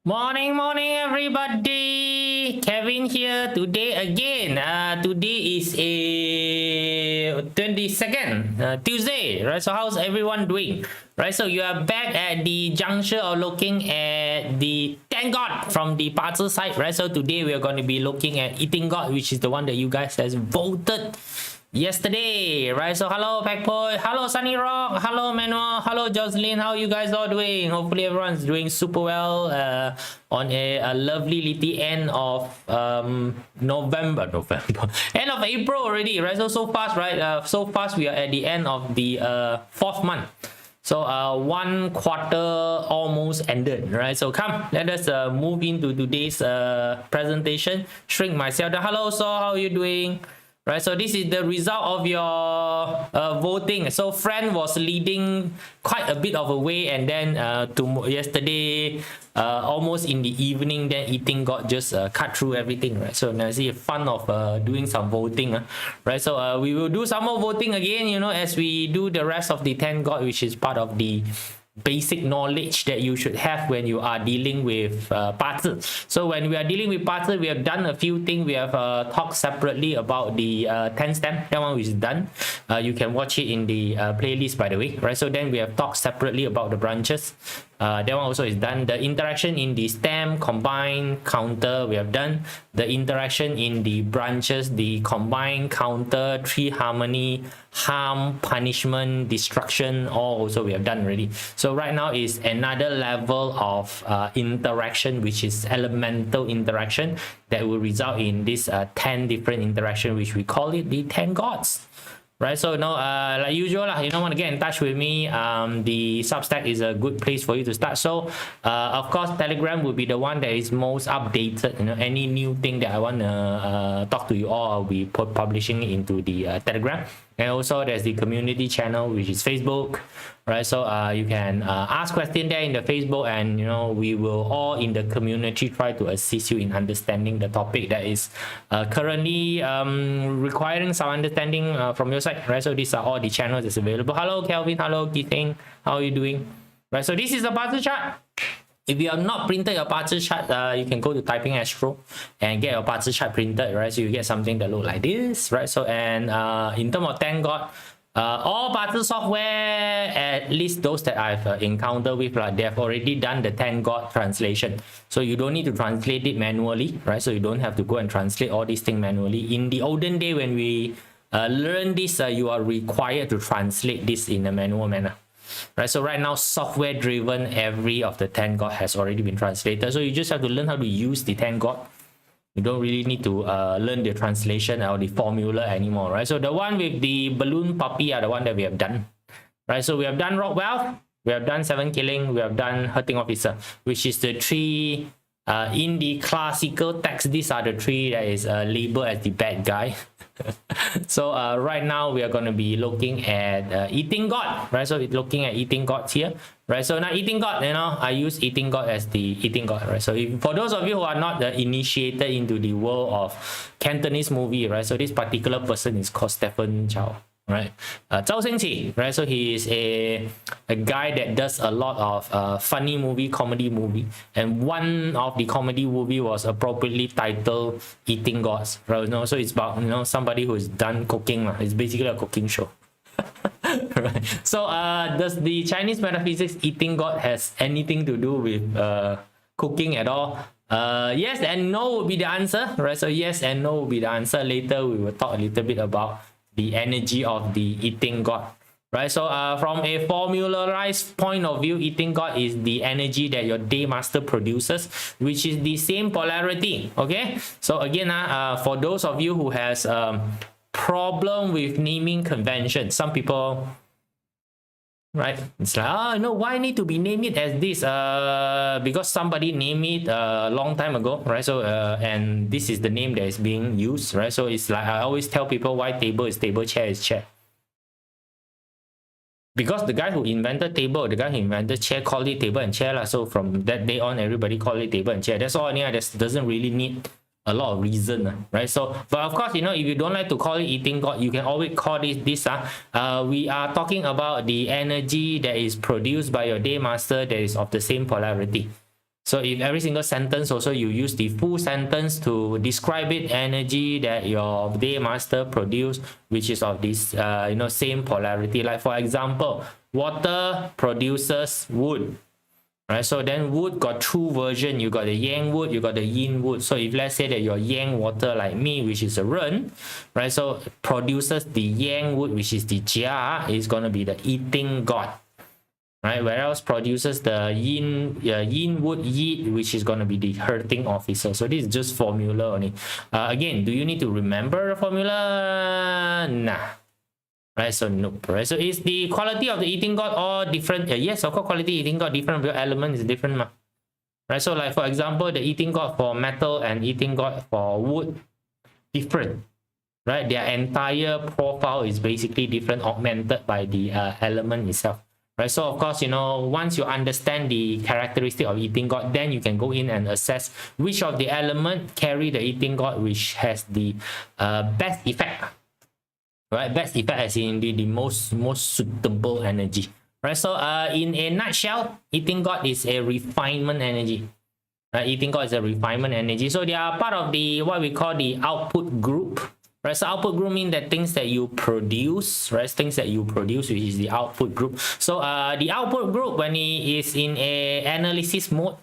Morning, everybody. Kevin here today again. Today is a 22nd Tuesday, right? So how's everyone doing? Right, so you are back at the juncture of looking at the Thank God from the BaZi side, right? So today we are going to be looking at Eating God, which is the one that you guys has voted yesterday, right? So hello Packboy, hello Sunny Rock, hello Manuel, hello Jocelyn. How you guys all doing? Hopefully everyone's doing super well on a lovely little end of November end of April already, right? So fast, right? So fast we are at the end of the fourth month. So one quarter almost ended, right? So come, let us move into today's presentation. Shrink myself down. Hello, so how are you doing? Right, so this is the result of your voting. So Fran was leading quite a bit of a way, and then yesterday, almost in the evening, then Eating God just cut through everything, right? So now see fun of doing some voting, right? So we will do some more voting again, you know, as we do the rest of the 10 God, which is part of the basic knowledge that you should have when you are dealing with BaZi. So when we are dealing with BaZi, we have done a few things. We have talked separately about the 10 stem. That one is done. You can watch it in the playlist, by the way, right? So then we have talked separately about the branches. That one also is done. The interaction in the stem, combine, counter, we have done. The interaction in the branches, the combine, counter, tree harmony, harm, punishment, destruction, all also we have done already. So right now is another level of interaction, which is elemental interaction that will result in this 10 different interaction, which we call it the 10 gods. Right, so now like usual, you don't want to get in touch with me. The Substack is a good place for you to start. So of course, Telegram will be the one that is most updated. You know, any new thing that I want to talk to you all, I'll be publishing it into the Telegram. And also there's the community channel, which is Facebook, right? So you can ask questions there in the Facebook, and you know, we will all in the community try to assist you in understanding the topic that is currently requiring some understanding from your side, right? So these are all the channels that's available. Hello Kelvin, hello Keating, how are you doing? Right, so this is the BaZi chart. If you have not printed your BaZi chart, you can go to Typing Astro and get your BaZi chart printed, right? So you get something that look like this, right? So and in terms of Thank God, all BaZi software, at least those that I've encountered with, like, they have already done the Thank God translation. So you don't need to translate it manually, right? So you don't have to go and translate all these things manually. In the olden day when we learn this, you are required to translate this in a manual manner. Right, so right now software driven, every of the 10 God has already been translated, so you just have to learn how to use the 10 God. You don't really need to learn the translation or the formula anymore, right? So the one with the balloon puppy are the one that we have done, right? So we have done rock wealth, we have done 7 killing, we have done hurting officer, which is the 3 in the classical text. These are the 3 that is labeled as the bad guy. So right now we are going to be looking at Eating God, right? So it's looking at Eating God here, right? So now Eating God, you know, I use Eating God as the Eating God, right? So if, for those of you who are not initiated into the world of Cantonese movie, right? So this particular person is called Stephen Chow, right? Zhao Xingqi, right? So he is a guy that does a lot of funny movie, comedy movie, and one of the comedy movie was appropriately titled Eating Gods, right? You know, so it's about, you know, somebody who's done cooking. It's basically a cooking show. Right. So does the Chinese metaphysics Eating God has anything to do with cooking at all? Yes and no would be the answer, right? So yes and no would be the answer. Later we will talk a little bit about the energy of the Eating God, right? So from a formularized point of view, Eating God is the energy that your day master produces, which is the same polarity. Okay, so again, for those of you who has problem with naming convention, some people, right, it's like, oh no, why need to be name it as this? Because somebody named it a long time ago, right? So and this is the name that is being used, right? So it's like I always tell people why table is table, chair is chair. Because the guy who invented table, the guy who invented chair, called it table and chair. So from that day on, everybody call it table and chair. That's all. Yeah, that doesn't really need a lot of reason, right? So, but of course, if you don't like to call it eating god, you can always call this we are talking about the energy that is produced by your day master that is of the same polarity. So if every single sentence also you use the full sentence to describe it, energy that your day master produce, which is of this same polarity. Like for example, water produces wood, right? So then wood got two version. You got the yang wood, you got the yin wood. So if let's say that your yang water like me, which is a ren, right? So produces the yang wood, which is the jia, is gonna be the eating god, right? Whereas produces the yin wood yi, which is gonna be the hurting officer. So this is just formula only. Again, do you need to remember the formula? Nah. Right, so nope. Right, so is the quality of the eating god all different? Yes, of course, quality eating god different, because element is different, ma. Right, so like for example, the eating god for metal and eating god for wood, different. Right, their entire profile is basically different, augmented by the element itself. Right, so of course, once you understand the characteristic of eating god, then you can go in and assess which of the element carry the eating god, which has the best effect. Right, best effect as in the most suitable energy. Right, so in a nutshell, eating god is a refinement energy. Right, eating god is a refinement energy. So they are part of the what we call the output group. Right, so output group means that things that you produce, right? Things that you produce, which is the output group. So the output group, when it is in a analysis mode,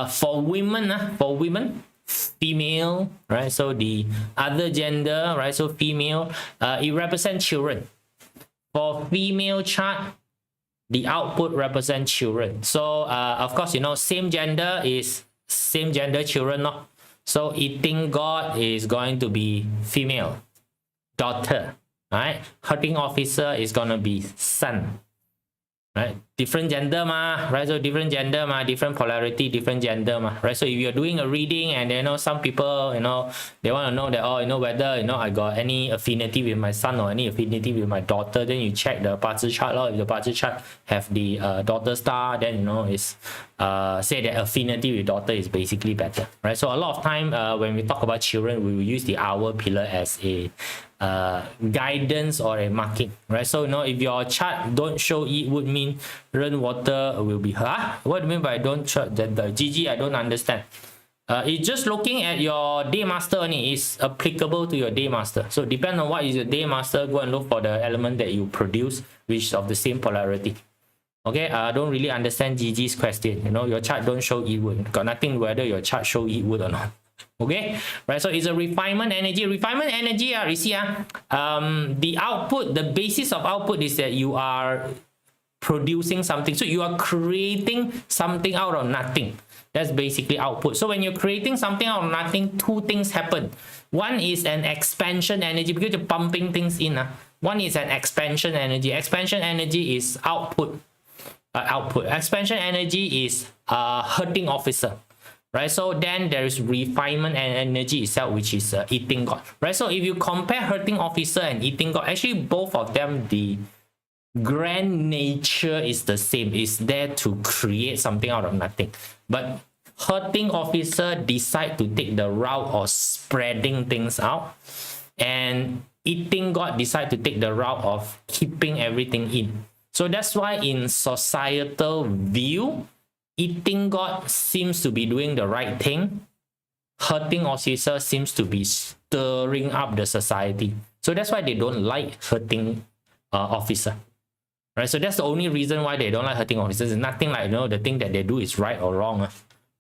for women, female, right? So the other gender, right? So female, it represents children. For female chart, the output represents children. So of course, same gender is same gender children, not. So eating god is going to be female, daughter, right? Hurting officer is gonna be son. Right, different gender ma, right? So different gender ma, different polarity, different gender ma, right? So if you're doing a reading and some people, they want to know that, whether I got any affinity with my son or any affinity with my daughter, then you check the BaZi chart. If the BaZi chart have the daughter star, then it's say that affinity with daughter is basically better, right? So a lot of time when we talk about children, we will use the hour pillar as a guidance or a marking, right? So if your chart don't show it, would mean rain water will be what do you mean by don't chart that the GG? I don't understand. It's just looking at your day master only, is applicable to your day master. So depend on what is your day master, go and look for the element that you produce, which is of the same polarity. Okay, I don't really understand GG's question. Your chart don't show it would, got nothing whether your chart show it would or not. Okay, right? So it's a refinement energy. Refinement energy, you see, the output, the basis of output is that you are producing something. So you are creating something out of nothing. That's basically output. So when you're creating something out of nothing, two things happen. One is an expansion energy, because you're pumping things in. One is an expansion energy. Expansion energy is output. Expansion energy is hurting officer. Right, so then there is refinement and energy itself, which is eating god. Right, so if you compare hurting officer and eating god, actually both of them, the grand nature is the same. It's there to create something out of nothing. But hurting officer decide to take the route of spreading things out, and eating god decide to take the route of keeping everything in. So that's why in societal view, eating god seems to be doing the right thing. Hurting officer seems to be stirring up the society. So that's why they don't like hurting officer. Right? So that's the only reason why they don't like hurting officers. It's nothing like the thing that they do is right or wrong.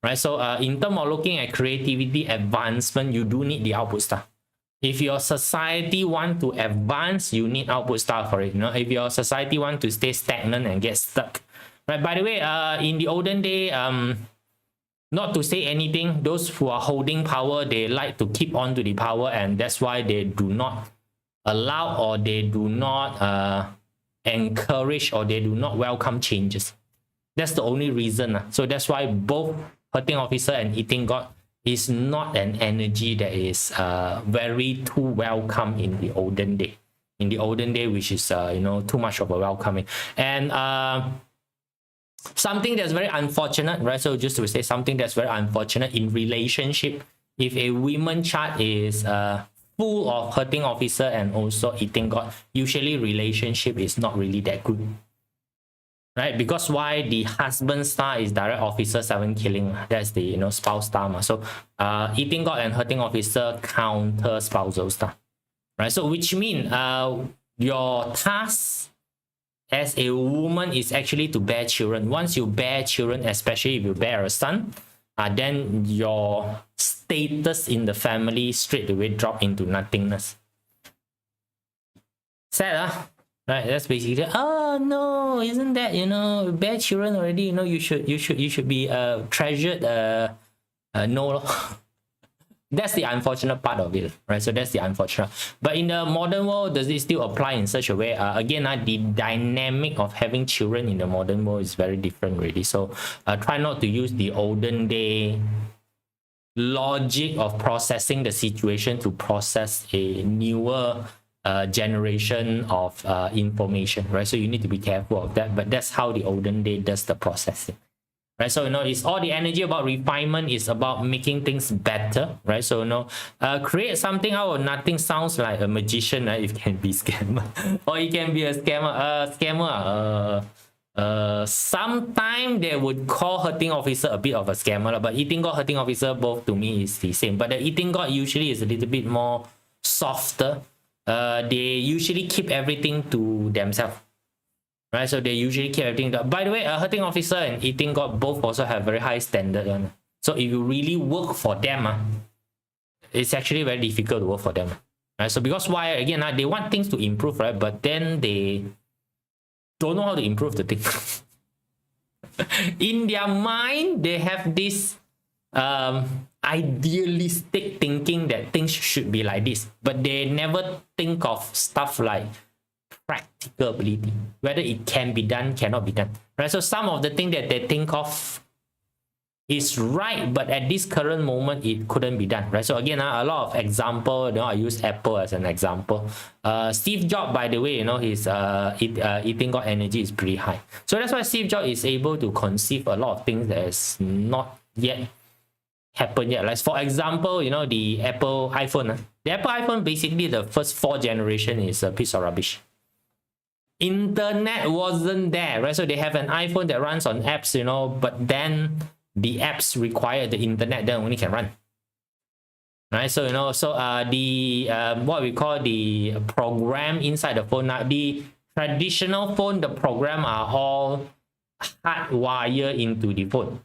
Right? So in terms of looking at creativity advancement, you do need the output star. If your society want to advance, you need output star for it. If your society want to stay stagnant and get stuck. Right. By the way, in the olden day, not to say anything, those who are holding power, they like to keep on to the power, and that's why they do not allow, or they do not encourage, or they do not welcome changes. That's the only reason. So that's why both hurting officer and eating god is not an energy that is very too welcome in the olden day. In the olden day, which is too much of a welcoming. And something that's very unfortunate, right? So just to say something that's very unfortunate in relationship, if a women chart is full of hurting officer and also eating god, usually relationship is not really that good, right? Because why? The husband star is direct officer 7 killing, that's the spouse star. So eating god and hurting officer counter spousal star, right? So which mean your task as a woman is actually to bear children. Once you bear children, especially if you bear a son, then your status in the family straight away drop into nothingness. Sad, right? That's basically, oh no, isn't that bear children already? You should be treasured. No. That's the unfortunate part of it, right? So that's the unfortunate. But in the modern world, does it still apply in such a way? Again, the dynamic of having children in the modern world is very different, really. So try not to use the olden day logic of processing the situation to process a newer generation of information, right? So you need to be careful of that. But that's how the olden day does the processing. Right, so it's all the energy about refinement is about making things better, right? So create something out of nothing sounds like a magician, right? It can be scammer, or it can be a scammer. Sometimes they would call hurting officer a bit of a scammer, but eating god, hurting officer, both to me is the same. But the eating god usually is a little bit more softer. They usually keep everything to themselves. Right, so they usually keep everything. By the way, hurting officer and eating god both also have very high standard. So if you really work for them, it's actually very difficult to work for them. Right, so because why? Again, they want things to improve, right? But then they don't know how to improve the thing. In their mind, they have this idealistic thinking that things should be like this, but they never think of stuff like practicality, whether it can be done, cannot be done, right? So some of the things that they think of is right, but at this current moment it couldn't be done, right? So again, a lot of example, I use Apple as an example. Steve Jobs, by the way, his eating god energy is pretty high, so that's why Steve Jobs is able to conceive a lot of things that is not yet happened yet. Like for example, the Apple iPhone. The Apple iPhone, basically the first 4 generation is a piece of rubbish. Internet wasn't there, right? So they have an iPhone that runs on apps, but then the apps require the internet, then only can run, right? So the what we call the program inside the phone. Now the traditional phone, the program are all hardwired into the phone,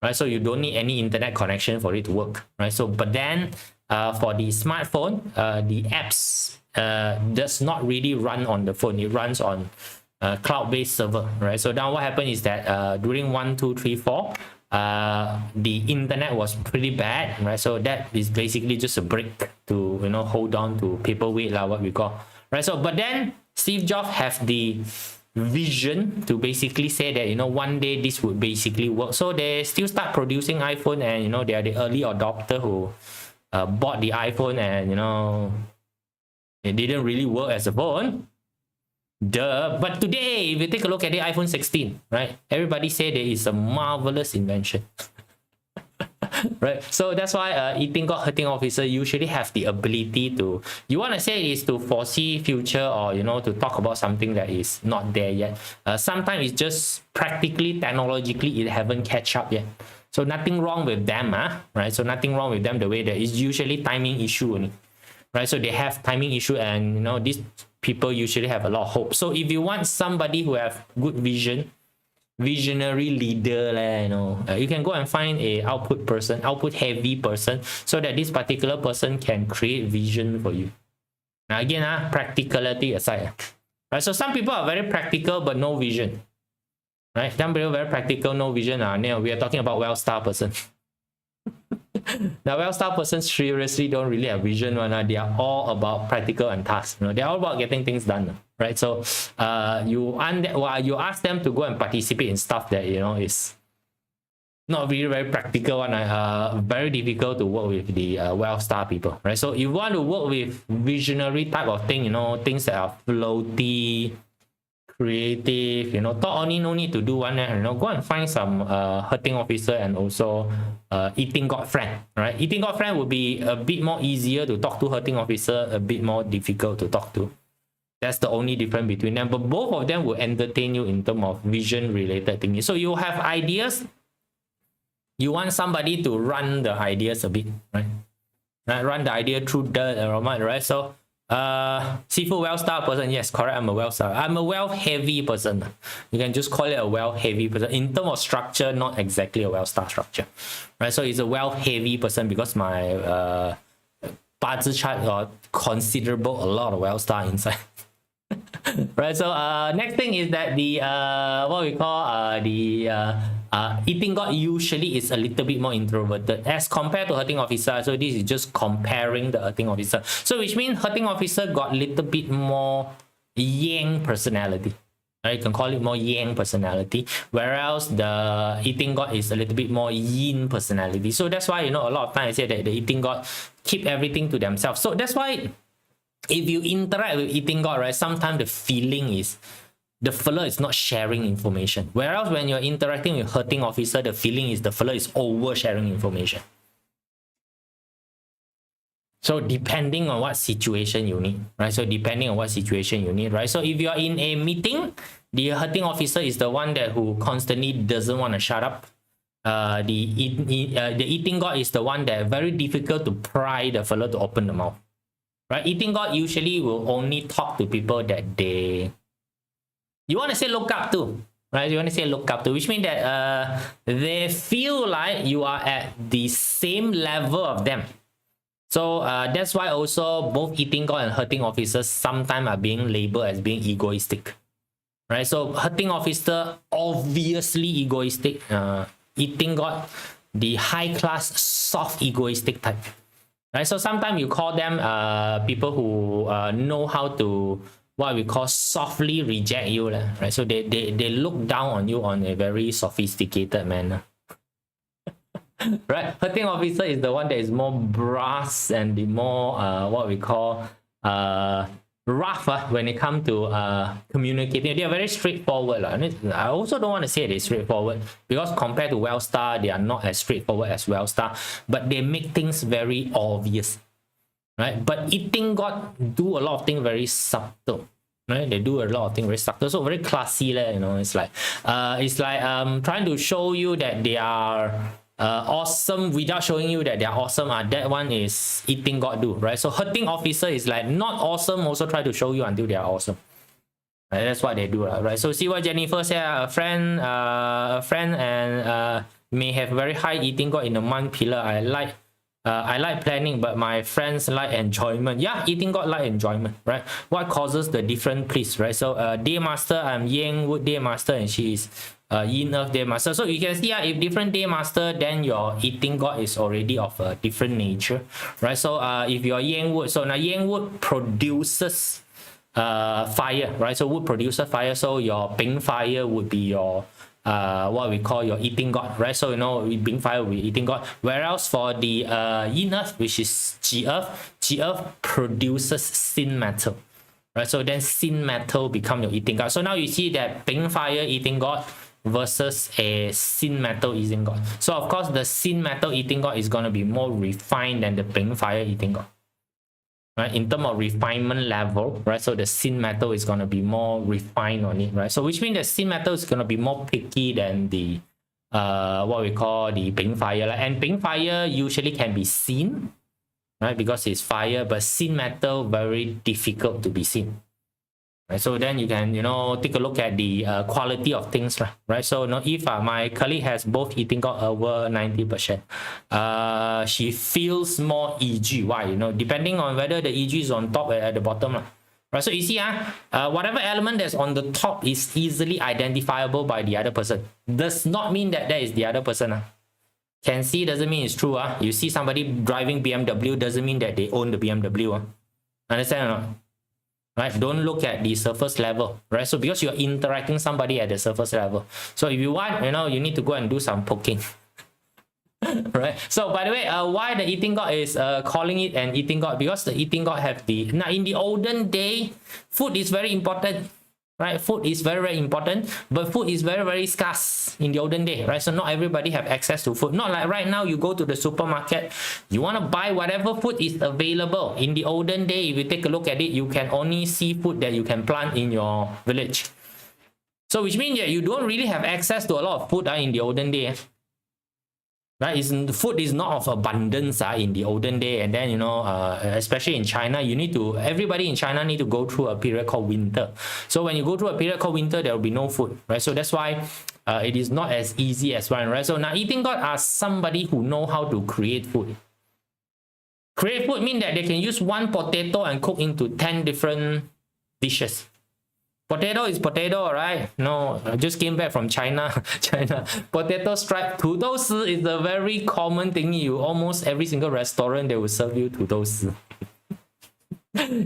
right? So you don't need any internet connection for it to work, right? So but then for the smartphone, the apps does not really run on the phone. It runs on cloud-based server, right? So now what happened is that during 1, 2, 3, 4, the internet was pretty bad, right? So that is basically just a brick to hold on to paperweight, what we call, right? So but then Steve Jobs have the vision to basically say that one day this would basically work. So they still start producing iPhone, and they are the early adopter who bought the iPhone, and it didn't really work as a phone. But today, if you take a look at the iPhone 16, right? Everybody say that it's a marvelous invention. Right? So that's why eating god, hurting officer usually have the ability to, you want to say is to foresee future, or to talk about something that is not there yet. Sometimes it's just practically, technologically, it haven't catch up yet. So nothing wrong with them, right? So nothing wrong with them the way that is usually timing issue only. Right, so they have timing issue, and these people usually have a lot of hope. So if you want somebody who have good vision, visionary leader, you can go and find a output heavy person, so that this particular person can create vision for you. Now again, practicality aside, right? So some people are very practical but no vision, right? Some people very practical, no vision. We are talking about well-star person. Now, well-star persons seriously don't really have vision. They are all about practical and tasks. They're all about getting things done, right? So you ask them to go and participate in stuff that is not really very practical, very difficult to work with the well-star people, right? So you want to work with visionary type of thing, things that are floaty, creative, thought only no need to do one, go and find some hurting officer and also eating god friend, right? Eating god friend would be a bit more easier to talk to, hurting officer a bit more difficult to talk to. That's the only difference between them, but both of them will entertain you in terms of vision related things. So you have ideas, you want somebody to run the ideas a bit, right? Run the idea through the environment, right? So seafood well-star person, yes, correct, I'm a well-star. I'm a well-heavy person. You can just call it a well-heavy person. In terms of structure, not exactly a well-star structure, right? So it's a well-heavy person because my BaZi chart got considerable, a lot of well-star inside. Right, so next thing is that the what we call eating god usually is a little bit more introverted as compared to hurting officer. So this is just comparing the hurting officer, so which means hurting officer got a little bit more yang personality, right? You can call it more yang personality, whereas the eating god is a little bit more yin personality. So that's why, a lot of times I say that the eating god keep everything to themselves. So that's why if you interact with eating god, right, sometimes the feeling is the fella is not sharing information, whereas when you're interacting with hurting officer, the feeling is the fella is oversharing information. So depending on what situation you need, right? So depending on what situation you need, right? So if you're in a meeting, the hurting officer is the one that who constantly doesn't want to shut up. The eating god is the one that very difficult to pry the fella to open the mouth. Right? Eating god usually will only talk to people that you want to say look up to, right? You want to say look up to, which means that they feel like you are at the same level of them. So that's why also both eating god and hurting officers sometimes are being labeled as being egoistic, right? So hurting officer obviously egoistic, eating god the high class soft egoistic type. Right, so sometimes you call them people who know how to what we call softly reject you, right? So they look down on you on a very sophisticated manner. Right, hurting officer is the one that is more brass and the more what we call rough when it comes to communicating. They are very straightforward. I also don't want to say they're straightforward because compared to well-star, they are not as straightforward as well-star, but they make things very obvious, right? But eating god do a lot of things very subtle, right? They do a lot of things very subtle, so very classy, it's like trying to show you that they are awesome without showing you that they are awesome. That one is eating god do, right? So hurting officer is like not awesome, also try to show you until they are awesome, right? That's what they do, right? So see what Jennifer said, a friend and may have very high eating god in the month pillar. I like planning, but my friends like enjoyment. Yeah, eating god like enjoyment, right? What causes the different, please, right? So day master, I'm yang wood day master and she is yin earth day master. So you can see if different day master, then your eating god is already of a different nature, right? So if you're yang wood, so now yang wood produces fire, right? So wood produces fire, so your ping fire would be your what we call your eating god, right? So being fire with eating god, whereas for the yin earth, which is ji earth produces sin metal, right? So then sin metal become your eating god. So now you see that ping fire eating god versus a sin metal eating god. So of course the sin metal eating god is going to be more refined than the ping fire eating god, right? In terms of refinement level, right? So the sin metal is going to be more refined on it, right? So which means the sin metal is going to be more picky than the what we call the ping fire, and ping fire usually can be seen, right? Because it's fire, but sin metal very difficult to be seen. Right, so then you can take a look at the quality of things, right? So if my colleague has both eating god over 90%, she feels more EG. Why? Depending on whether the EG is on top or at the bottom, right? So you see, whatever element that's on the top is easily identifiable by the other person. Does not mean that that is the other person. Can see doesn't mean it's true. You see somebody driving BMW doesn't mean that they own the BMW. Understand or not? Right, don't look at the surface level, right? So because you're interacting somebody at the surface level, so if you want, you need to go and do some poking. Right, so by the way, why the eating god is calling it an eating god? Because the eating god have now in the olden day, food is very important, right? Food is very, very important, but food is very, very scarce in the olden day, right? So not everybody have access to food. Not like right now, you go to the supermarket, you want to buy whatever food is available. In the olden day, if you take a look at it, you can only see food that you can plant in your village. So which means that you don't really have access to a lot of food in the olden day. Right? Food is not of abundance in the olden day, and then especially in China, everybody in China need to go through a period called winter. So when you go through a period called winter, there will be no food, right? So that's why it is not as easy as one, right? So now eating God are somebody who know how to create food. Create food means that they can use one potato and cook into 10 different dishes. Potato is potato, right? No, I just came back from China. Potato stripe. 土豆丝 is a very common thing. Almost every single restaurant, they will serve you 土豆丝.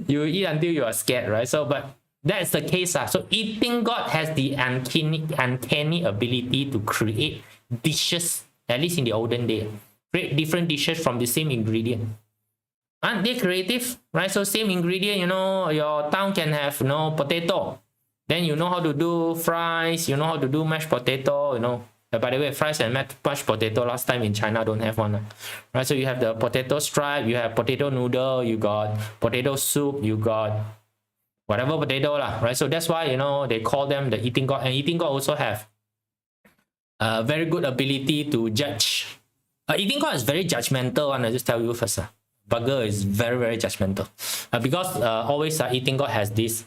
You eat until you are scared, right? So, but that's the case. So eating God has the uncanny ability to create dishes, at least in the olden day. Create different dishes from the same ingredient. Aren't they creative, right? So same ingredient, your town can have, potato. Then you know how to do fries, you know how to do mashed potato, By the way, fries and mashed potato last time in China don't have one. Right? So you have the potato stripe, you have potato noodle, you got potato soup, you got whatever potato, right? So that's why, they call them the eating God. And eating God also have a very good ability to judge. Eating God is very judgmental, and I just tell you first. Bugger is very, very judgmental. Because always eating God has this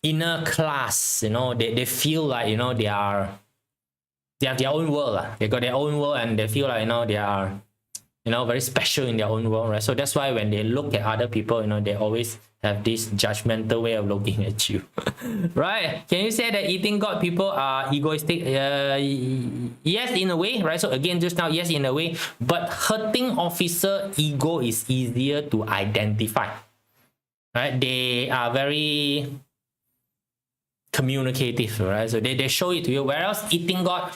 inner class, they feel like they have their own world. They got their own world, and they feel like they are very special in their own world, right? So that's why when they look at other people, they always have this judgmental way of looking at you. Right? Can you say that eating God people are egoistic? Yes, in a way, right? So again, just now, yes, in a way, but hurting officer ego is easier to identify, right? They are very communicative, right? So they show it to you, whereas eating God,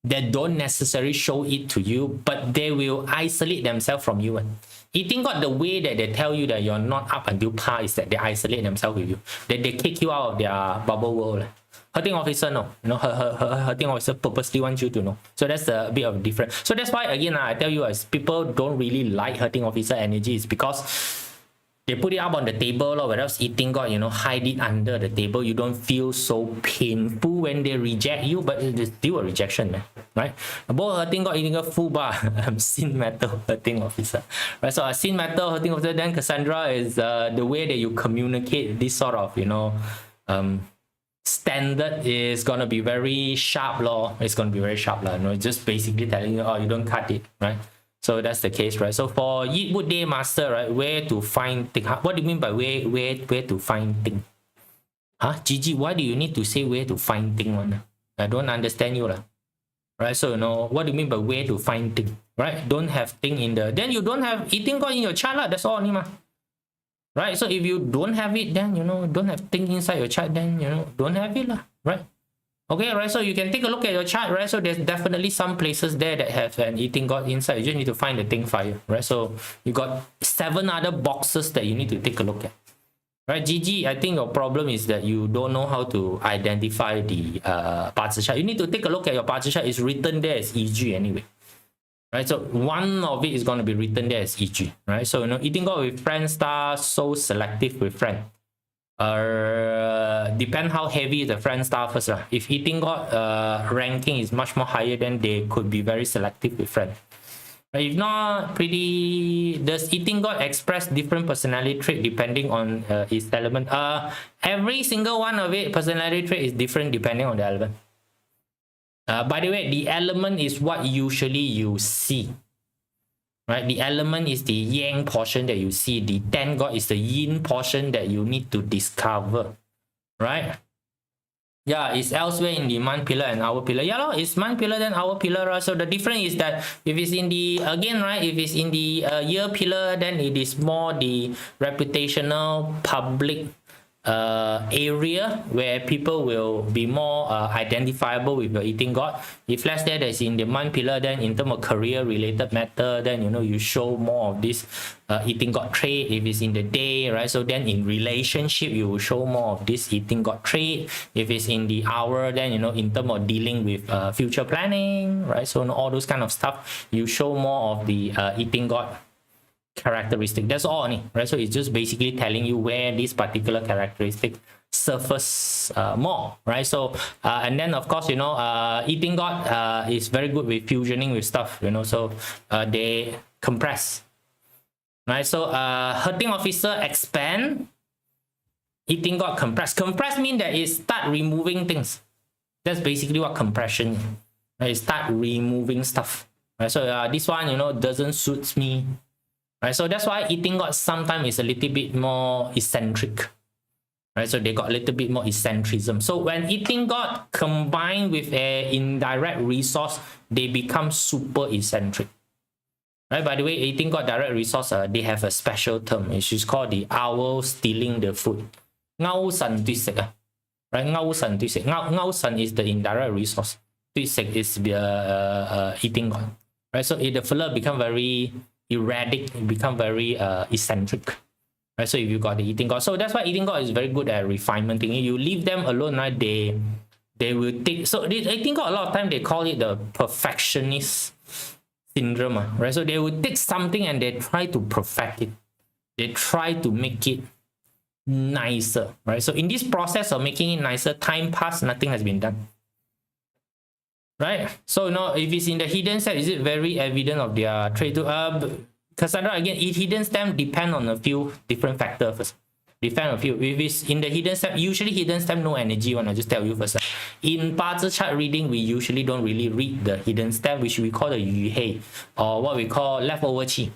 they don't necessarily show it to you, but they will isolate themselves from you. Eating God, the way that they tell you that you're not up until par is that they isolate themselves with you. They kick you out of their bubble world. Hurting officer, no. Hurting officer purposely wants you to know. So that's a bit of difference. So that's why, again, I tell you, as people don't really like hurting officer energy, is because they put it up on the table, whereas eating God, hide it under the table. You don't feel so painful when they reject you, but it's still a rejection, man, right? Both hurting God, eating God, full bar. I'm sin metal hurting officer, right? So a sin metal hurting officer, then Cassandra is the way that you communicate this sort of, standard is gonna be very sharp, It's gonna be very sharp, just basically telling you, you don't cut it, right? So that's the case, right? So for Yi Wood Day Master, right, where to find thing? What do you mean by where to find thing? Gigi, why do you need to say where to find thing one? I don't understand you, right? So what do you mean by where to find thing? Right? Don't have thing in the, then you don't have eating God in your chart, that's all, right? So if you don't have it, then don't have thing inside your chart, then don't have it, right? Okay, right, so you can take a look at your chart, right? So there's definitely some places there that have an eating God inside. You just need to find the thing fire, right? So you got 7 other boxes that you need to take a look at, right? Gigi, I think your problem is that you don't know how to identify the parts chart. You need to take a look at your parts chart. It's written there as EG anyway, right? So one of it is going to be written there as EG, right? So eating God with friend star, so selective with friend. Depend how heavy the friend star first. If eating God ranking is much more higher, then they could be very selective with friend. If not, does eating God express different personality trait depending on its element? Every single one of it, personality trait is different depending on the element. By the way, the element is what usually you see. Right, the element is the yang portion that you see. The 10 God is the yin portion that you need to discover, right? Yeah, it's elsewhere in the month pillar and hour pillar. Yeah, it's month pillar then hour pillar. Right? So the difference is that if it's in the, again, right, if it's in the year pillar, then it is more the reputational public area where people will be more identifiable with your eating god. If let's say that's in the month pillar, then in terms of career related matter, then you show more of this eating god trait. If it's in the day, right, so then in relationship you will show more of this eating god trait. If it's in the hour, then in terms of dealing with future planning, right, so all those kind of stuff, you show more of the eating god characteristic. That's all, right? So it's just basically telling you where this particular characteristic surface more, right? So and then of course eating god is very good with fusioning with stuff, so they compress, right? So hurting officer expand, eating god compress. Compress means that it start removing things. That's basically what compression is, right? It start removing stuff, right? So this one doesn't suit me. Right, so that's why eating god sometimes is a little bit more eccentric, right? So they got a little bit more eccentricism. So when eating god combined with a indirect resource, they become super eccentric, right? By the way, eating god direct resource, they have a special term, which is called the owl stealing the food. Ngao san tui sek, right? Ngao san tui sek. Ngao san is the indirect resource. Tui sek is the eating god, right? So if the fella become very erratic, become very eccentric, right? So if you got the eating god, so that's why eating god is very good at refinement thing. You leave them alone, right? They will take. So eating god, a lot of time they call it the perfectionist syndrome, right? So they will take something and they try to perfect it. They try to make it nicer, right? So in this process of making it nicer, time passed, nothing has been done. Right, so if it's in the hidden step, is it very evident of their trait? Cassandra, again, hidden step depend on a few different factors first. Depend on a few. If it's in the hidden step, usually hidden step no energy one. I just tell you first. In BaZi chart reading, we usually don't really read the hidden step, which we call the yu hei, or what we call leftover chi.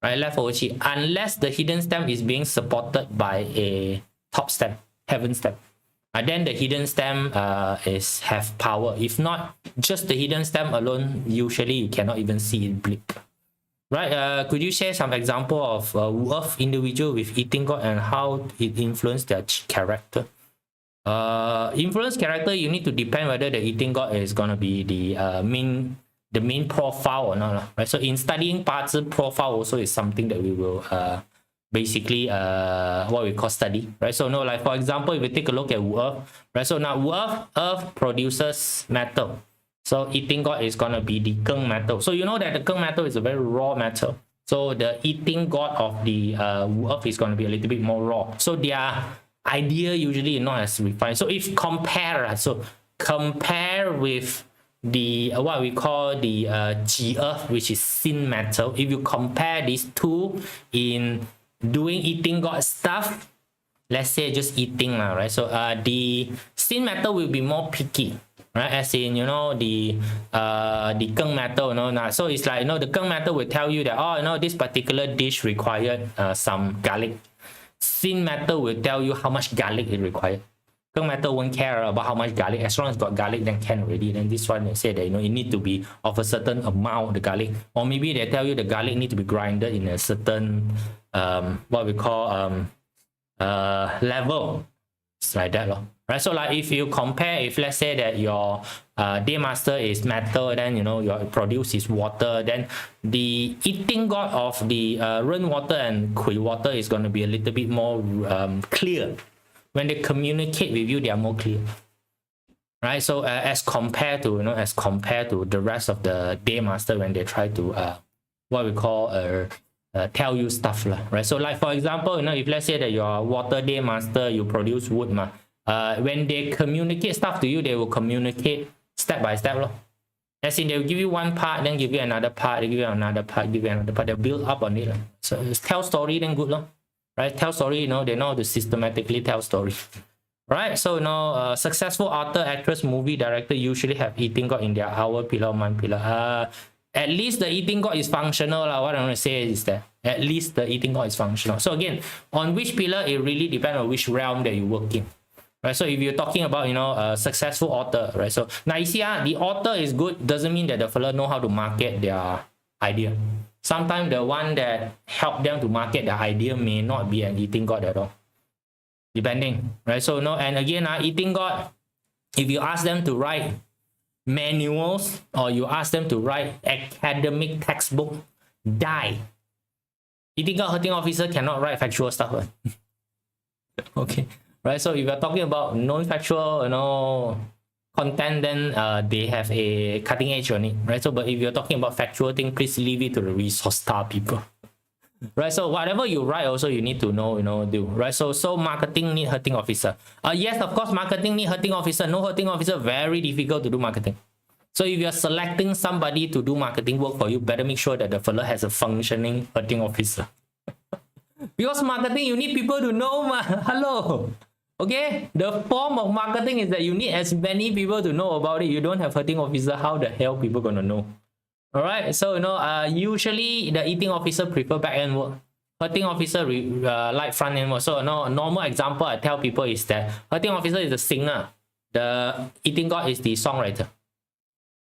Right, leftover chi, unless the hidden stem is being supported by a top stem, heaven stem. Then the hidden stem is have power. If not, just the hidden stem alone, usually you cannot even see it blip. Right? Could you share some example of Earth individual with eating god and how it influenced their character? Influence character, you need to depend whether the eating god is gonna be the main profile or not, right? So in studying BaZi, profile also is something that we will basically what we call study, right? So like for example, if we take a look at Earth, right? So now Earth produces metal, so eating god is gonna be the Keng metal. So you know that the Keng metal is a very raw metal, so the eating god of the Earth is gonna be a little bit more raw, so their idea usually not as refined. So if compare with the what we call the Ji Earth, which is sin metal, if you compare these two in doing eating god stuff, let's say just eating, right? So the sin metal will be more picky, right? As in the Keng metal, so it's like the Keng metal will tell you that this particular dish required some garlic. Sin metal will tell you how much garlic it required. Keng metal won't care about how much garlic, as long as got garlic then can already. Then this one they say that it need to be of a certain amount, the garlic, or maybe they tell you the garlic need to be grinded in a certain what we call level. It's like that, right? So like if you compare, if let's say that your day master is metal, then your produce is water, then the eating god of the Ren water and Kui water is going to be a little bit more clear. When they communicate with you, they are more clear, right? So as compared to the rest of the day master, when they try to what we call tell you stuff, right? So like for example, if let's say that your water day master, you produce wood, when they communicate stuff to you, they will communicate step by step, as in they will give you one part, then give you another part, they give you another part, give you another part, they build up on it. So tell story, then good, right? Tell story, they know how to systematically tell story, right? So successful author, actress, movie director usually have eating god in their hour pillar, month pillar. At least the eating god is functional. What I'm going to say is that at least the eating god is functional. So again, on which pillar, it really depends on which realm that you work in, right? So if you're talking about a successful author, right? So now you see the author is good doesn't mean that the fella know how to market their idea. Sometimes the one that help them to market the idea may not be an eating god at all. depending, right? So no, and again, eating God, if you ask them to write manuals or you ask them to write academic textbook, die. Eating God hurting officer cannot write factual stuff. Okay, right? So if you're talking about non-factual, content, then they have a cutting edge on it, right? So, but if you're talking about factual thing, please leave it to the resource star people. Right, so whatever you write also you need to know, do, right? So marketing need hurting officer. Yes, of course, marketing need hurting officer. No hurting officer, very difficult to do marketing. So if you're selecting somebody to do marketing work for you, better make sure that the fella has a functioning hurting officer. Because marketing, you need people to know, hello. Okay, the form of marketing is that you need as many people to know about it. You don't have hurting officer, how the hell people gonna know? All right, so usually the eating officer prefer back end work. Hurting officer like front end work. So a normal example I tell people is that hurting officer is the singer, the eating god is the songwriter.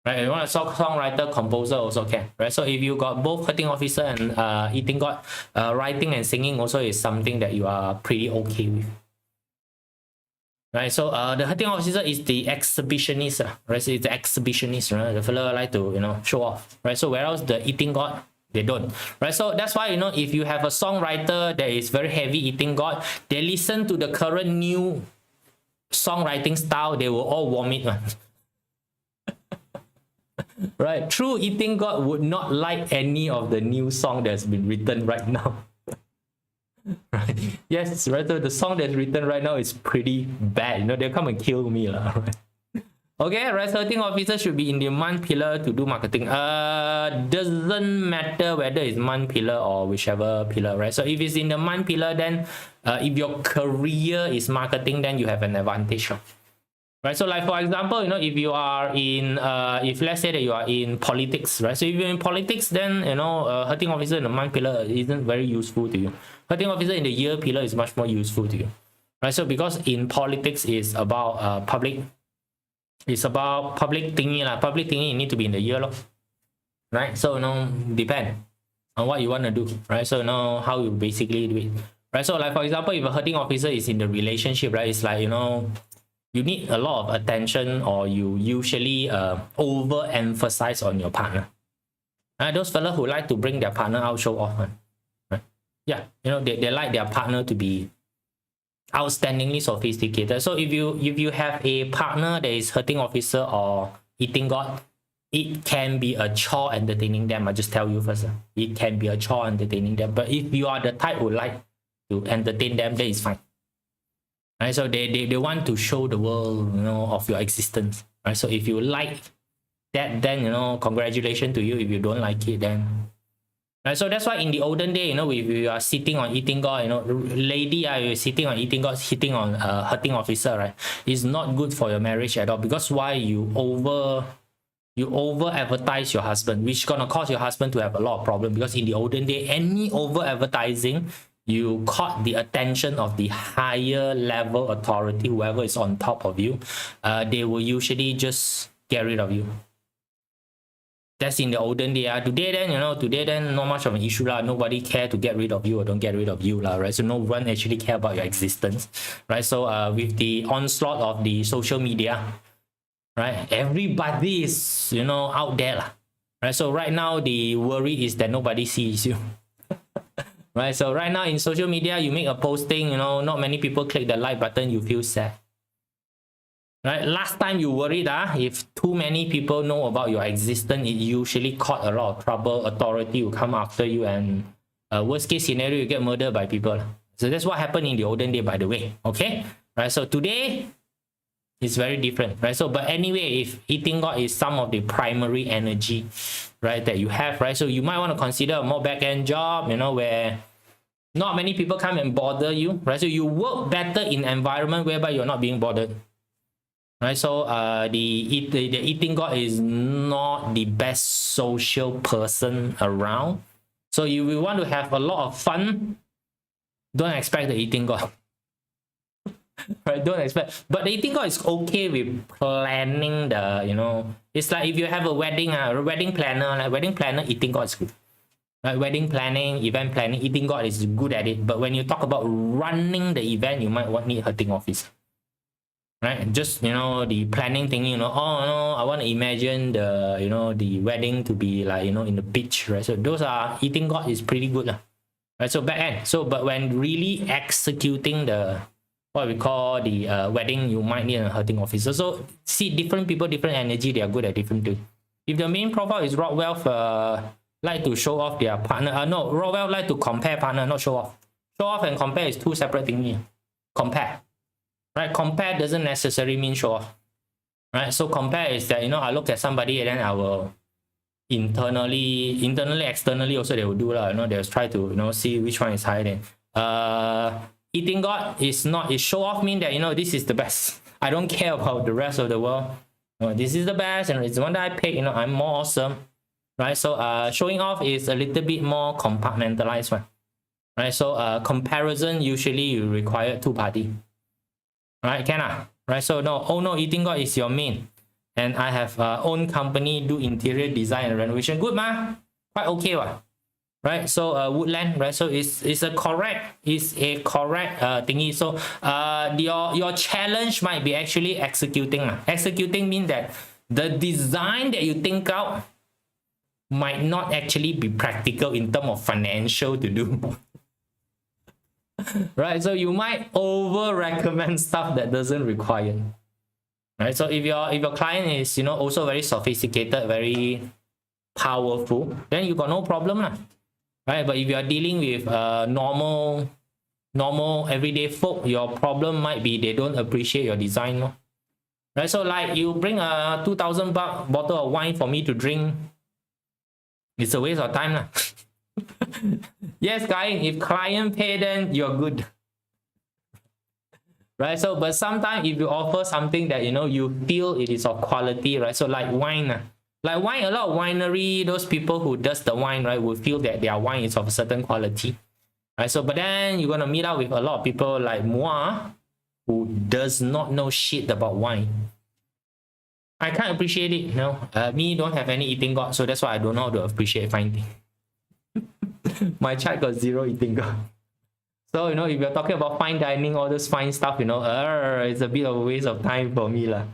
Right, if you want a songwriter, composer also can. Right, so if you got both hurting officer and eating god, writing and singing also is something that you are pretty okay with. Right, so the hurting officer is the exhibitionist, right? So it's the exhibitionist, right? The fellow like to show off, right? So whereas the eating god, they don't, right? So that's why if you have a songwriter that is very heavy eating god, they listen to the current new songwriting style, they will all vomit, man. Right? True eating god would not like any of the new song that's been written right now. Right? Yes, right. So the song that's written right now is pretty bad. They'll come and kill me, right? Okay, right. So I think officer should be in the month pillar to do marketing. Doesn't matter whether it's month pillar or whichever pillar, right? So if it's in the month pillar, then if your career is marketing, then you have an advantage. Right, so like for example, if you are in, if let's say that you are in politics, right? So if you're in politics, then hurting officer in the month pillar isn't very useful to you. Hurting officer in the year pillar is much more useful to you, right? So because in politics is about public, it's about public thingy lah. Public thingy you need to be in the year, right? So depend on what you want to do, right? So how you basically do it, right? So like for example, if a hurting officer is in the relationship, right? It's like you need a lot of attention, or you usually overemphasize on your partner. Those fellas who like to bring their partner out, show off, right? Yeah, they like their partner to be outstandingly sophisticated. So if you have a partner that is hurting officer or eating god, it can be a chore entertaining them. I just tell you first, it can be a chore entertaining them. But if you are the type who like to entertain them, then it's fine. Right, so they want to show the world of your existence, right? So if you like that, then congratulations to you. If you don't like it, then right. So that's why in the olden day, if you are sitting on eating god, lady you're sitting on eating god, hitting on hurting officer, right? It's not good for your marriage at all. Because why? You over advertise your husband, which gonna cause your husband to have a lot of problem. Because in the olden day, any over advertising, you caught the attention of the higher level authority, whoever is on top of you, they will usually just get rid of you. That's in the olden day. Today then not much of an issue. Nobody care to get rid of you or don't get rid of you, right? So no one actually care about your existence, right? So with the onslaught of the social media, right, everybody is out there, right? So right now the worry is that nobody sees you. Right, so right now in social media, you make a posting, not many people click the like button, you feel sad. Right, last time you worried, if too many people know about your existence, it usually caught a lot of trouble. Authority will come after you, and worst case scenario, you get murdered by people. So that's what happened in the olden day, by the way. Okay, right, so today it's very different, right? So but anyway, if eating god is some of the primary energy, right, that you have, right, so you might want to consider a more back-end job, where not many people come and bother you, right? So you work better in an environment whereby you're not being bothered, right? So the eating god is not the best social person around. So you will want to have a lot of fun. Don't expect the eating god. Right, don't expect. But the eating god is okay with planning the, it's like if you have a wedding planner, eating god is good. Right? Wedding planning, event planning, eating god is good at it. But when you talk about running the event, you might need hurting office. Right? Just the planning thing, oh no, I want to imagine the the wedding to be like in the beach, right? So those are eating god is pretty good. Right? So back end. So but when really executing the what we call the wedding, you might need a hurting officer. So see, different people, different energy, they are good at different things. If the main profile is rock wealth, like to show off their partner. No, rock wealth like to compare partner, not show off. Show off and compare is two separate things. Compare, right? Compare doesn't necessarily mean show off, right? So compare is that I look at somebody and then I will internally, externally also they will do they'll try to see which one is higher than. Eating god is not, is show off mean that this is the best. I don't care about the rest of the world. This is the best and it's the one that I pick. I'm more awesome, right? So showing off is a little bit more compartmentalized one, right? So comparison usually you require two party, right? Right? So no, eating god is your main, and I have own company, do interior design and renovation. Good ma, quite okay wa. Right? So woodland, right? So it's a correct thingy. So your challenge might be actually executing. Executing means that the design that you think out might not actually be practical in terms of financial to do. Right? So you might over recommend stuff that doesn't require. Right? So if your client is also very sophisticated, very powerful, then you got no problem lah. Right? But if you are dealing with normal everyday folk, your problem might be they don't appreciate your design, no? Right? So like you bring a 2,000 baht bottle of wine for me to drink, it's a waste of time lah. Yes, client, if client pay, then you're good. Right? So but sometimes if you offer something that you feel it is of quality, right? So like wine, like wine, a lot of winery, those people who does the wine, right, will feel that their wine is of a certain quality, right? So but then you're gonna meet up with a lot of people like moi, who does not know shit about wine. I can't appreciate it, me don't have any eating god, so that's why I don't know how to appreciate fine thing. My chart got 0 eating god. So if you're talking about fine dining, all this fine stuff, it's a bit of a waste of time for me lah.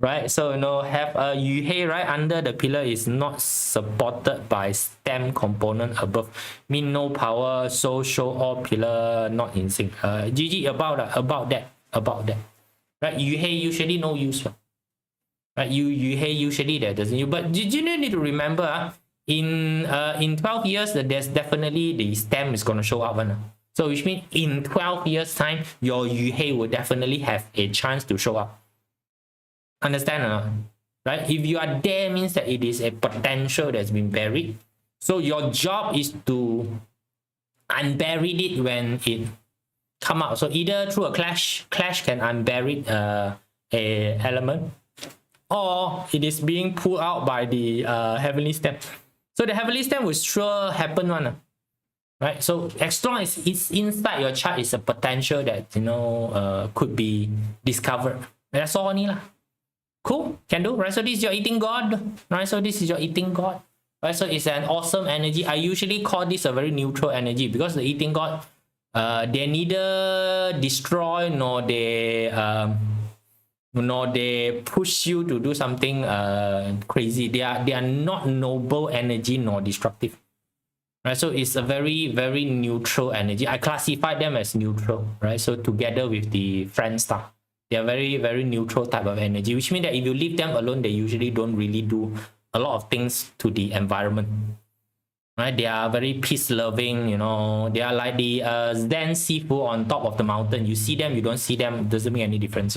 Right? So have a yuhei right under the pillar is not supported by stem component above, mean no power, so show all pillar not in sync. GG about that. Right? Yuhei usually no use. Right? Yuhei usually that doesn't use. But you need to remember in 12 years there's definitely the stem is gonna show up. So which means in 12 years time your yuhei will definitely have a chance to show up. Understand or not? Right? If you are there, means that it is a potential that's been buried. So your job is to unbury it when it come out. So either through a clash can unbury a element, or it is being pulled out by the heavenly stem. So the heavenly stem will sure happen one. Right? So as long as it's inside your chart, is a potential that could be discovered. That's all only lah. Cool, can do, right? So this is your eating god, right? So this is your eating god, right? So it's an awesome energy. I usually call this a very neutral energy because the eating god, they neither destroy nor they push you to do something crazy. They are not noble energy nor destructive, right? So it's a very, very neutral energy. I classify them as neutral, right? So together with the friend star, they are very, very neutral type of energy, which means that if you leave them alone, they usually don't really do a lot of things to the environment. Right? They are very peace-loving, They are like the Zen Sifu on top of the mountain. You see them, you don't see them, doesn't make any difference.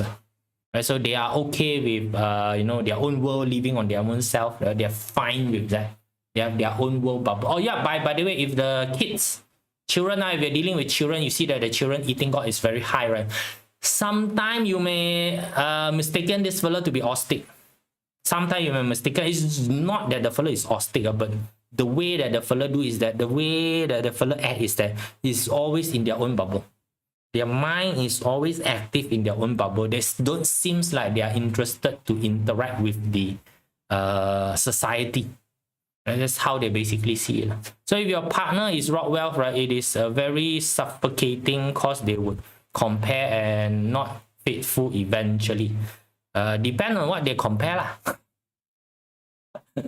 Right? So they are okay with, their own world, living on their own self. They are fine with that. They have their own world bubble. Oh yeah, by the way, if the children, if you're dealing with children, you see that the children eating god is very high, right? Sometimes you may mistaken this fellow to be autistic. Sometimes you may mistaken, it's not that the fellow is autistic, but the way that the fellow do is that the way that the fellow act is that is always in their own bubble. Their mind is always active in their own bubble. They don't seems like they are interested to interact with the society. And that's how they basically see it. So if your partner is rock wealth, right, it is a very suffocating cause they would compare and not faithful eventually. Depend on what they compare lah.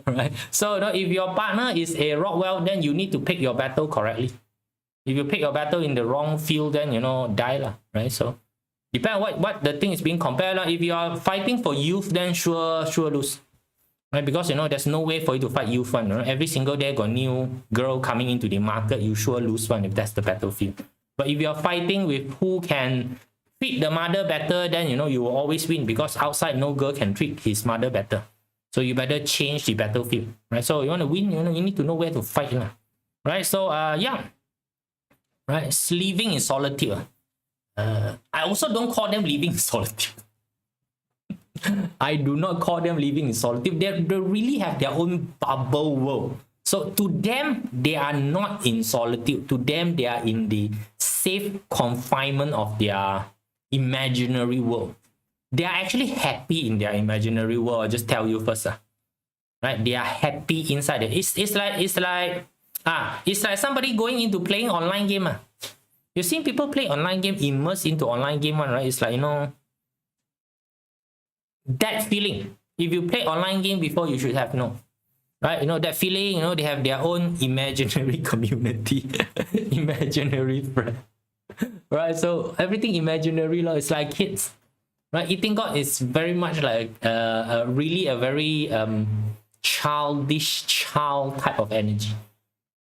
Right? So if your partner is a rock wealth, then you need to pick your battle correctly. If you pick your battle in the wrong field, then die lah, right? So depend on what the thing is being compared lah. If you are fighting for youth, then sure lose. Right? Because there's no way for you to fight youth one. Right? Every single day got new girl coming into the market, you sure lose one if that's the battlefield. But if you're fighting with who can treat the mother better, then you will always win, because outside no girl can treat his mother better. So you better change the battlefield. Right? So you want to win, you need to know where to fight lah. Right? So yeah. Right? Living in solitude. I also don't call them living in solitude. I do not call them living in solitude. They really have their own bubble world. So to them, they are not in solitude. To them, they are in the safe confinement of their imaginary world. They are actually happy in their imaginary world. I'll just tell you first. Right? They are happy inside it. It's like somebody going into playing online game. You've seen people play online game, immerse into online game one, right? It's like, that feeling. If you play online game before, you should have known. Right? That feeling, they have their own imaginary community, imaginary friend. Right? So everything imaginary, it's like kids. Right? Eating God is very much like really a very childish child type of energy.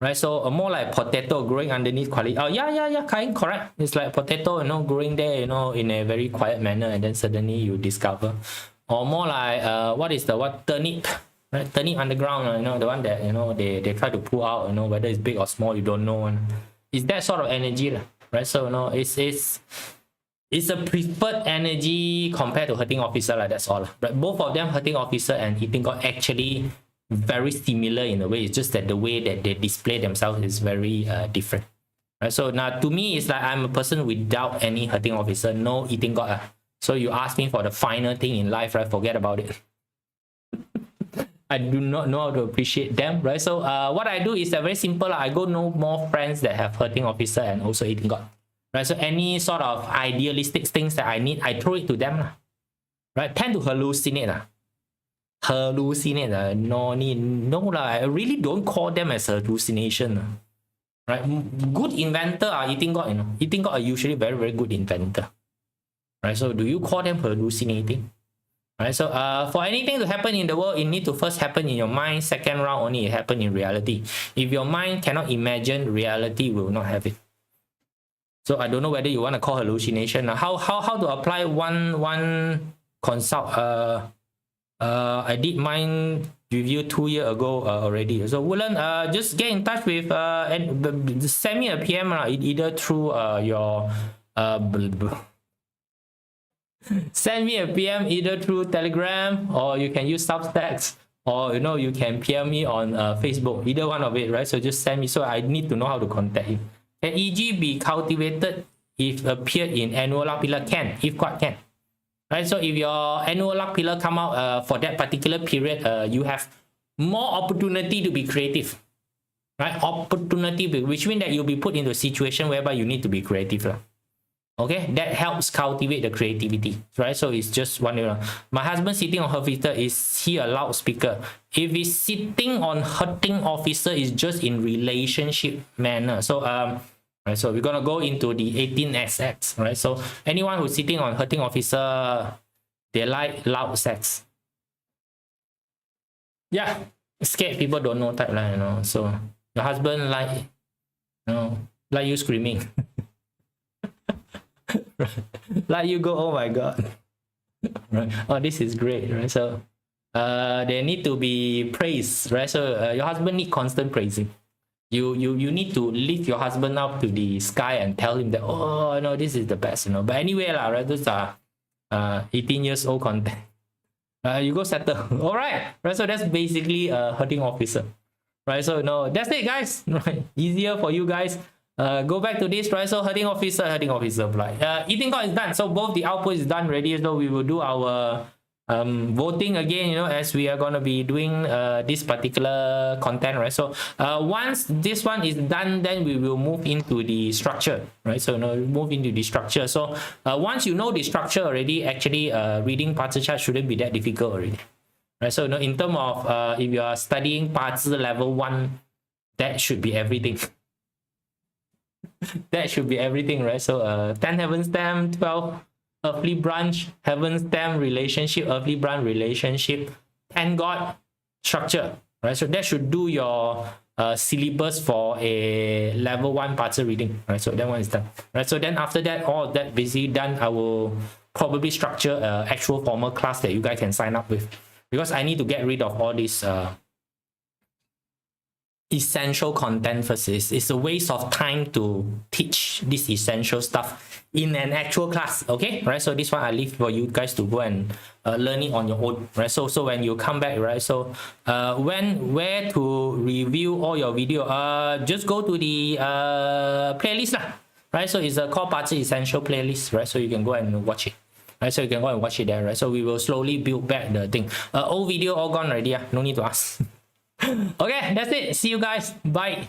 Right? So more like potato growing underneath quality. Oh yeah, correct. It's like potato, growing there, in a very quiet manner, and then suddenly you discover. Or more like turnip. Right? Turnip underground, the one that they try to pull out, whether it's big or small, you don't know. It's that sort of energy, right? So it's a preferred energy compared to hurting officer, that's all. But both of them, hurting officer and eating God, actually very similar in a way. It's just that the way that they display themselves is very different. Right? So now to me, it's like I'm a person without any hurting officer, no eating God. So you ask me for the final thing in life, right? Forget about it. I do not know how to appreciate them, right? So what I do is very simple. I go know more friends that have hurting officer and also eating God. Right? So any sort of idealistic things that I need, I throw it to them. Right? Tend to hallucinate. I really don't call them as hallucination. Right? Good inventor are eating God. Eating God are usually very, very good inventor. Right? So do you call them hallucinating? Right? So for anything to happen in the world, it need to first happen in your mind. Second round only it happen in reality. If your mind cannot imagine, reality will not have it. So I don't know whether you want to call hallucination. How to apply one consult? I did mine review 2 years ago already. So Woolen, just get in touch with and send me a PM either through your send me a PM either through Telegram, or you can use Substacks, or you can PM me on Facebook. Either one of it, right? So just send me. So I need to know how to contact you. Can EG be cultivated if appeared in annual luck pillar? Can, if quite can. Right, so if your annual luck pillar come out for that particular period, you have more opportunity to be creative. Right, opportunity, which means that you'll be put into a situation whereby you need to be creative. Okay, that helps cultivate the creativity. Right, so it's just one. My husband sitting on her officer, is he a loudspeaker? If he's sitting on hurting officer, is just in relationship manner. So right, so we're gonna go into the 18XX. Right, so anyone who's sitting on hurting officer, they like loud sex. Yeah, scared people don't know type line, So your husband like you screaming. Like you go, oh my god. Right. Oh, this is great, right? So they need to be praised, right? So your husband need constant praising. You need to lift your husband up to the sky and tell him that, oh no, this is the best, But anyway, right, those are 18 years old content. You go settle. All right, right. So that's basically a hurting officer, right? So that's it, guys. Right, easier for you guys. Go back to this, right? So hurting officer, right? Eating God is done. So both the output is done ready. So we will do our voting again, as we are going to be doing this particular content, right? So once this one is done, then we will move into the structure, right? So move into the structure. So once you know the structure already, actually reading 八字 chart shouldn't be that difficult already, right? So in terms of if you are studying 八字 level 1, that should be everything. That should be everything, right? So 10 heaven stem, 12 earthly branch, heaven stem, relationship, earthly branch, relationship, 10 God, structure, right? So that should do your syllabus for a level 1 parts reading, right? So that one is done, right? So then after that, all of that basically done, I will probably structure an actual formal class that you guys can sign up with, because I need to get rid of all this essential content first. It's a waste of time to teach this essential stuff in an actual class, okay, right? So this one I leave for you guys to go and learn it on your own, right? So when you come back, right, so where to review all your video, just go to the playlist lah, right? So it's a called BaZi essential playlist, right? So you can go and watch it, right? So you can go and watch it there, right? So we will slowly build back the thing. Old video all gone already, no need to ask. Okay, that's it. See you guys. Bye.